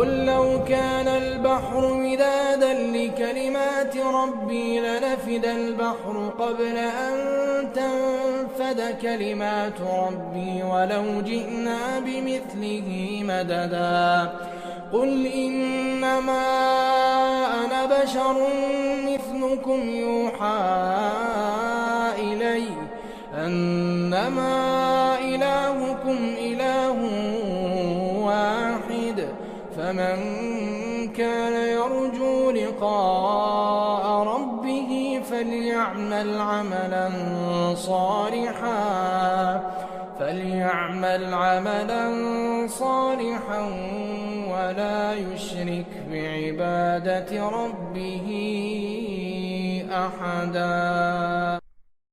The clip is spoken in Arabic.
قل لو كان البحر مدادا لكلمات ربي لنفد البحر قبل أن تنفد كلمات ربي ولو جئنا بمثله مددا قل إنما أنا بشر مثلكم يوحى إلي أنما إلهكم إله واحد فمن كان يرجو لقاء ربه فليعمل عملا صالحا ولا يشرك بعبادة ربه أحدا.